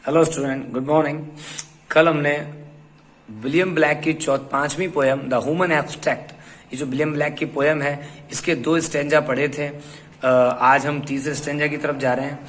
Hello student, good morning. कल हमने William black की पांचवी पोयम द ह्यूमन एब्स्ट्रैक्ट, ये जो विलियम ब्लैक की पोयम है, इसके 2 स्टेंजा पढ़े थे। आज हम तीसरे स्टेंजा की तरफ जा रहे हैं।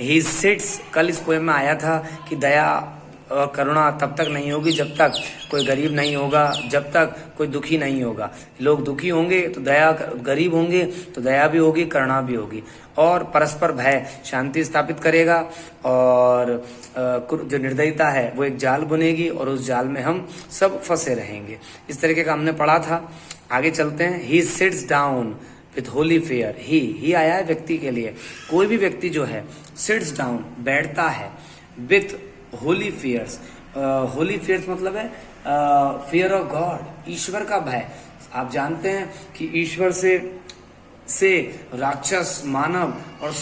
ही सिट्स, कल इस पोयम में आया था कि दया और करुणा तब तक नहीं होगी जब तक कोई गरीब नहीं होगा, जब तक कोई दुखी नहीं होगा। लोग दुखी होंगे तो दया, गरीब होंगे तो दया भी होगी, करुणा भी होगी। और परस्पर भय शांति स्थापित करेगा, और जो निर्दयता है वो एक जाल बुनेगी, और उस जाल में हम सब फंसे रहेंगे। इस तरीके का हमने पढ़ा था। आगे चलते हैं। ही sits down with holy fair. ही आया है व्यक्ति के लिए। कोई भी व्यक्ति जो है सिट्स डाउन, बैठता है, with holy fears. Holy fears मतलब है फियर ऑफ गॉड, ईश्वर का भय। आप जानते हैं कि ईश्वर से राक्षस, मानव और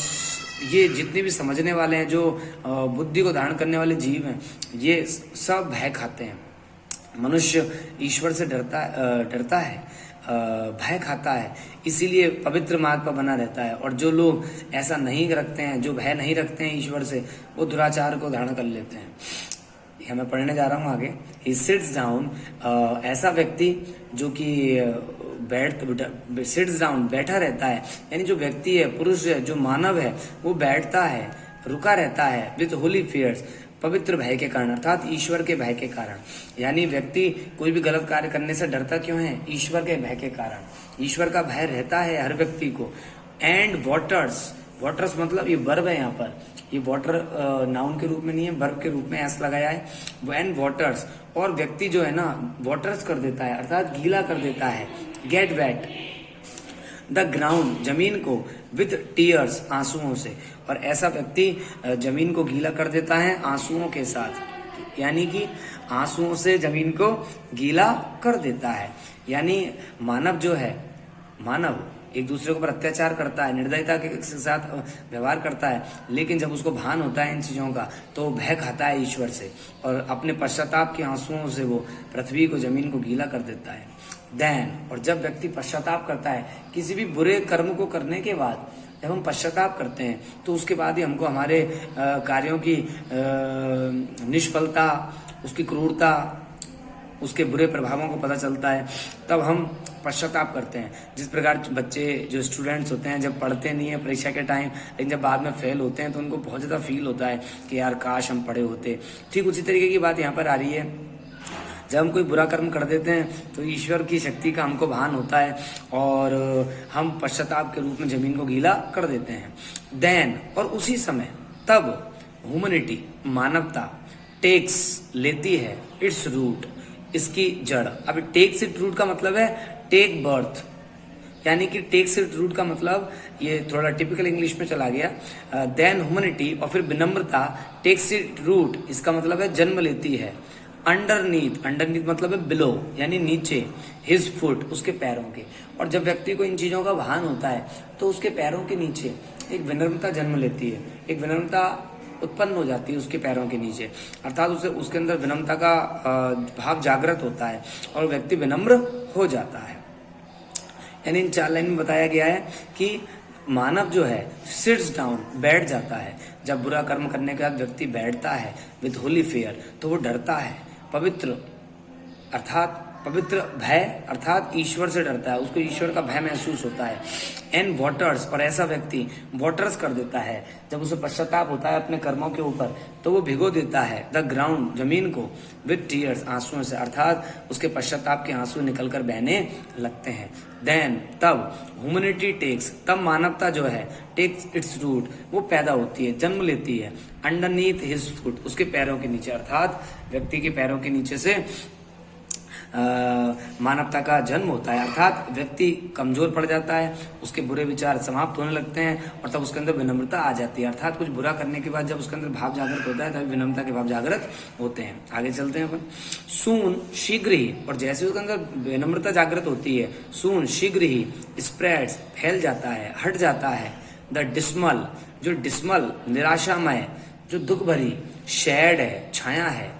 ये जितने भी समझने वाले हैं, जो बुद्धि को धारण करने वाले जीव हैं, ये सब भय खाते हैं। मनुष्य ईश्वर से डरता है, भय खाता है, इसीलिए पवित्र मार्ग पर बना रहता है। और जो लोग ऐसा नहीं रखते हैं, जो भय नहीं रखते हैं ईश्वर से, वो दुराचार को धारण कर लेते हैं। ये मैं पढ़ने जा रहा हूँ आगे। ही सिट्स डाउन, ऐसा व्यक्ति जो कि सिट्स डाउन, बैठा रहता है, यानी जो व्यक्ति है, पुरुष है, जो मानव है, वो बैठता है, रुका रहता है, विथ होली फियर्स, पवित्र भय के कारण, अर्थात ईश्वर के भय के कारण। यानी व्यक्ति कोई भी गलत कार्य करने से डरता क्यों है? ईश्वर के भय के कारण। ईश्वर का भय रहता है हर व्यक्ति को। एंड वाटर्स, वाटर्स मतलब ये वर्ब है, यहाँ पर ये वाटर नाउन के रूप में नहीं है, वर्ब के रूप में एस लगाया है। एंड वाटर्स, और व्यक्ति जो है ना वाटर्स कर देता है, अर्थात गीला कर देता है, गेट वेट द ग्राउंड, जमीन को, विथ टीयर्स, आंसुओं से। और ऐसा व्यक्ति जमीन को गीला कर देता है आंसुओं के साथ, यानी कि आंसुओं से जमीन को गीला कर देता है। यानी मानव जो है, मानव एक दूसरे के ऊपर अत्याचार करता है, निर्दयता के साथ व्यवहार करता है, लेकिन जब उसको भान होता है इन चीजों का, तो भय खाता है ईश्वर से, और अपने पश्चाताप के आंसुओं से वो पृथ्वी को, जमीन को गीला कर देता है। देन, और जब व्यक्ति पश्चाताप करता है किसी भी बुरे कर्म को करने के बाद, जब हम पश्चाताप करते हैं तो उसके बाद ही हमको हमारे कार्यों की निष्फलता, उसकी क्रूरता, उसके बुरे प्रभावों को पता चलता है, तब हम पश्चाताप करते हैं। जिस प्रकार बच्चे, जो स्टूडेंट्स होते हैं, जब पढ़ते नहीं है परीक्षा के टाइम, लेकिन जब बाद में फेल होते हैं तो उनको बहुत ज़्यादा फील होता है कि यार काश हम पढ़े होते। ठीक उसी तरीके की बात यहाँ पर आ रही है। जब हम कोई बुरा कर्म कर देते हैं तो ईश्वर की शक्ति का हमको भान होता है, और हम पश्चाताप के रूप में जमीन को गीला कर देते हैं। देन, और उसी समय, तब ह्यूमनिटी, मानवता, टेक्स, लेती है, इट्स रूट, इसकी जड़। अब टेक्स इट रूट का मतलब है टेक बर्थ, यानी कि टेक्स इट रूट का मतलब ये थोड़ा टिपिकल इंग्लिश में चला गया। देन ह्यूमनिटी, और फिर विनम्रता, टेक्स इट रूट, इसका मतलब है जन्म लेती है। अंडरनीथ, अंडरनीथ मतलब है बिलो, यानी नीचे, हिज फुट, उसके पैरों के। और जब व्यक्ति को इन चीजों का भान होता है तो उसके पैरों के नीचे एक विनम्रता जन्म लेती है, एक विनम्रता उत्पन्न हो जाती है उसके पैरों के नीचे, अर्थात उसके अंदर विनम्रता का भाव जागृत होता है, और व्यक्ति विनम्र हो जाता है। यानी इन 4 लाइन में बताया गया है कि मानव जो है सिट्स डाउन, बैठ जाता है। जब बुरा कर्म करने के बाद व्यक्ति बैठता है विथ होली फेयर, तो वो डरता है, पवित्र, अर्थात पवित्र भय, अर्थात ईश्वर से डरता है, उसको ईश्वर का भय महसूस होता है। एंड वाटर्स, और ऐसा व्यक्ति वाटर्स कर देता है, जब उसे पश्चाताप होता है अपने कर्मों के ऊपर, तो वो भिगो देता है द ग्राउंड, जमीन को, विथ टीयर्स, आंसुओं से, अर्थात उसके पश्चाताप के आंसू निकलकर बहने लगते हैं। देन, तब ह्यूमनिटी टेक्स, तब मानवता जो है टेक्स इट्स रूट, वो पैदा होती है, जन्म लेती है। अंडरनीथ हिज फुट, उसके पैरों के नीचे, अर्थात व्यक्ति के पैरों के नीचे से मानवता का जन्म होता है, अर्थात व्यक्ति कमजोर पड़ जाता है, उसके बुरे विचार समाप्त होने लगते हैं, और तब उसके अंदर विनम्रता आ जाती है। अर्थात कुछ बुरा करने के बाद जब उसके अंदर भाव जागृत होता है, तब विनम्रता के भाव जागृत होते हैं। आगे चलते हैं अपन। सून, शीघ्र ही, और जैसे उसके अंदर विनम्रता जागृत होती है, सून, शीघ्र ही, स्प्रेड्स, फैल जाता है, हट जाता है। द डिस्मल, जो डिस्मल, निराशामय, जो दुख भरी, शेड है, छाया है।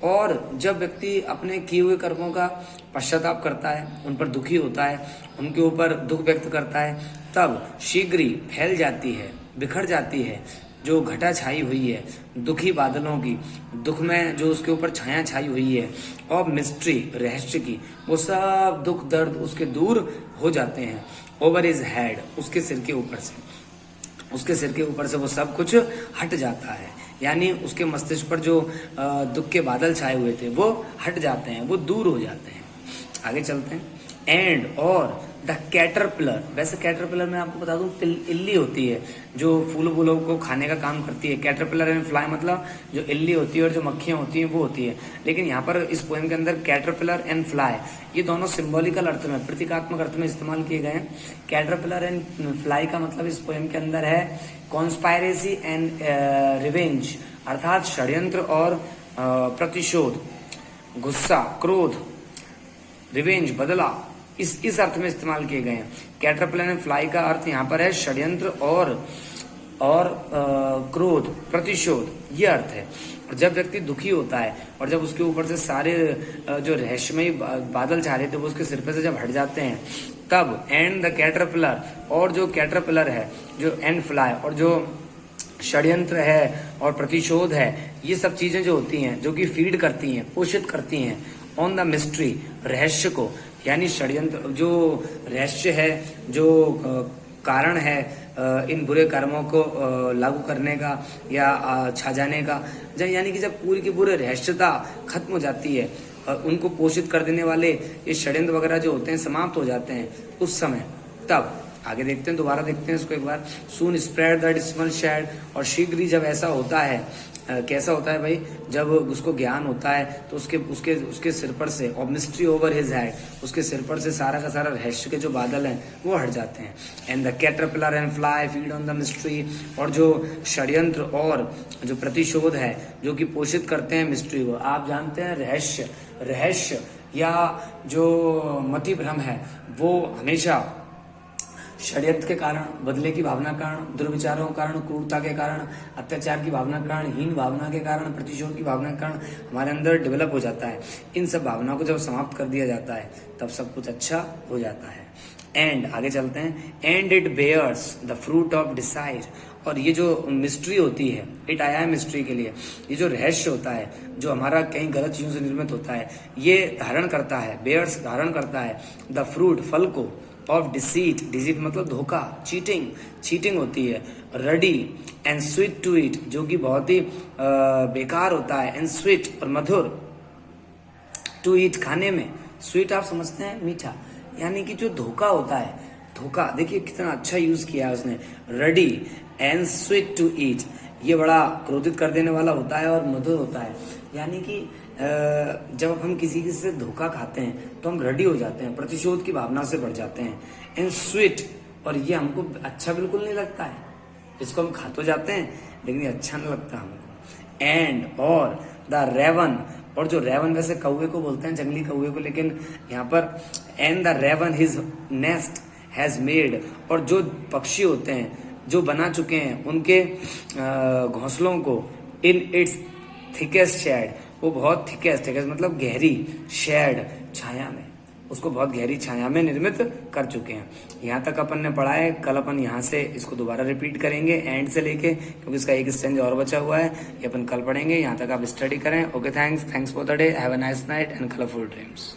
और जब व्यक्ति अपने किए हुए कर्मों का पश्चाताप करता है, उन पर दुखी होता है, उनके ऊपर दुख व्यक्त करता है, तब शीघ्र ही फैल जाती है, बिखर जाती है जो घटा छाई हुई है दुखी बादलों की, दुख में जो उसके ऊपर छाया छाई हुई है, और मिस्ट्री रहस्य की, वो सब दुख दर्द उसके दूर हो जाते हैं। ओवर हिज हेड, उसके सिर के ऊपर से, उसके सिर के ऊपर से वो सब कुछ हट जाता है। यानी उसके मस्तिष्क पर जो दुख के बादल छाए हुए थे वो हट जाते हैं, वो दूर हो जाते हैं। आगे चलते हैं। एंड और द कैटरपिलर, वैसे कैटरपिलर मैं आपको बता दूं इल्ली होती है जो फूल फूलों को खाने का काम करती है। कैटरपिलर एंड फ्लाई मतलब जो इल्ली होती है और जो मक्खियां होती हैं वो होती है। लेकिन यहाँ पर इस पोएम के अंदर कैटरपिलर एंड फ्लाई ये दोनों सिंबॉलिकल अर्थ में, प्रतीकात्मक अर्थ में इस्तेमाल किए गए हैं। कैटरपिलर एंड फ्लाई का मतलब इस पोएम के अंदर है कॉन्स्पायरेसी एंड रिवेंज, अर्थात षड्यंत्र और प्रतिशोध, गुस्सा, क्रोध, रिवेंज, बदला, इस अर्थ में इस्तेमाल किए गए हैं। कैटरपिलर एंड फ्लाई का अर्थ यहाँ पर है षड्यंत्र और क्रोध, प्रतिशोध, ये अर्थ है। और जब व्यक्ति दुखी होता है और जब उसके ऊपर से सारे जो रहस्यमयी बादल छा रहे थे वो उसके सिर पे से जब हट जाते हैं, तब एंड द कैटरपिलर, और जो कैटरपिलर है, जो एंड फ्लाई, और जो षड्यंत्र है और प्रतिशोध है, ये सब चीजें जो होती हैं जो कि फीड करती हैं, पोषित करती हैं ऑन द मिस्ट्री, रहस्य को। यानी षड्यंत्र जो रहस्य है, जो कारण है इन बुरे कर्मों को लागू करने का या छा जाने का, यानी कि जब पूरी की पूरी रहस्यता खत्म हो जाती है, उनको पोषित कर देने वाले ये षड्यंत्र वगैरह जो होते हैं समाप्त हो जाते हैं उस समय, तब आगे देखते हैं, दोबारा देखते हैं इसको एक बार। सून स्प्रेड द डिस्मल शेड, और शीघ्र ही जब ऐसा होता है, कैसा होता है भाई, जब उसको ज्ञान होता है तो उसके सिर पर से, और मिस्ट्री ओवर हिज हेड, उसके सिर पर से सारा का सारा रहस्य के जो बादल हैं वो हट जाते हैं। And the caterpillar and fly feed on the mystery, और जो षड्यंत्र और जो प्रतिशोध है जो कि पोषित करते हैं मिस्ट्री को। आप जानते हैं रहस्य या जो मति भ्रम है वो हमेशा षड्यंत्र के कारण, बदले की भावना के कारण, दुर्विचारों के कारण, क्रूरता के कारण, अत्याचार की भावना के कारण, हीन भावना के कारण, प्रतिशोध की भावना के कारण हमारे अंदर डेवलप हो जाता है। इन सब भावनाओं को जब समाप्त कर दिया जाता है तब सब कुछ अच्छा हो जाता है। एंड आगे चलते हैं। And it bears the fruit of deceit, और ये जो मिस्ट्री होती है, इट आया है मिस्ट्री के लिए, ये जो रहस्य होता है जो हमारा कहीं गलत चीजों से निर्मित होता है, ये धारण करता है, बेयर्स धारण करता है द फ्रूट, फल को, ऑफ डिसीट, डिसीट मतलब धोखा, चीटिंग होती है, ready and sweet to eat, जो कि बहुत ही बेकार होता है, एंड स्वीट और मधुर, टू ईट खाने में, स्वीट आप समझते हैं मीठा, यानी कि जो धोखा होता है, धोखा देखिए कितना अच्छा यूज किया है उसने, ready and sweet to eat, ये बड़ा क्रोधित कर देने वाला होता है और मधुर होता है। यानी कि जब हम किसी से धोखा खाते हैं तो हम रेडी हो जाते हैं, प्रतिशोध की भावना से बढ़ जाते हैं, एंड स्वीट, और ये हमको अच्छा बिल्कुल नहीं लगता है, इसको हम खा तो जाते हैं लेकिन ये अच्छा नहीं लगता हमको। एंड और द रेवन, और जो रेवन वैसे कौवे को बोलते हैं, जंगली कौवे को, लेकिन यहाँ पर and the raven his nest has made, और जो पक्षी होते हैं जो बना चुके हैं उनके घोंसलों को, इन इट्स थिकेस्ट शेड, वो बहुत थिकेस्ट मतलब गहरी, शेड छाया में, उसको बहुत गहरी छाया में निर्मित कर चुके हैं। यहाँ तक अपन ने पढ़ा है, कल अपन यहाँ से इसको दोबारा रिपीट करेंगे एंड से लेके, क्योंकि इसका एक स्टेंज और बचा हुआ है, ये अपन कल पढ़ेंगे। यहाँ तक आप स्टडी करें। Okay, thanks for the day, have a nice night and colourful dreams.